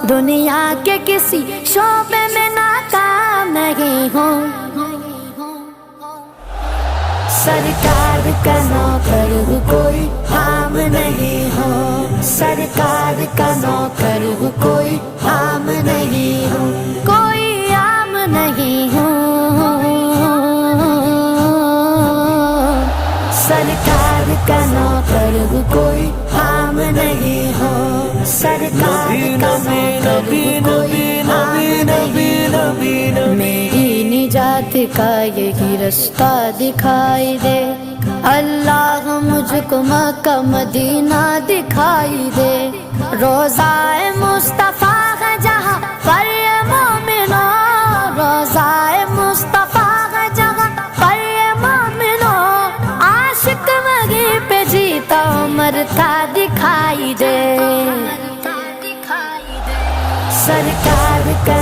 دنیا کے کسی شعبے میں ناکام نہیں ہوں، سرکار کا نوکر ہوں کوئی عام نہیں ہوں، سرکار کا نوکر ہوں کوئی عام نہیں ہوں، کوئی عام نہیں ہوں، سرکار کا نوکر ہوں کوئی عام نہیں ہوں، سرکار کا نوکر ہوں کوئی عام نہیں ہوں، میری نجات کا یہی رستہ دکھائی دے، اللہ مجھ کو مکہ مدینہ دکھائی دے، روضہ مصطفیٰ ہے جہاں پر یہ مومنوں، روضہ مصطفیٰ ہے جہاں پر یہ مومنوں، عاشق وہیں پہ جیتا مرتا دکھائی دے، سرکار کا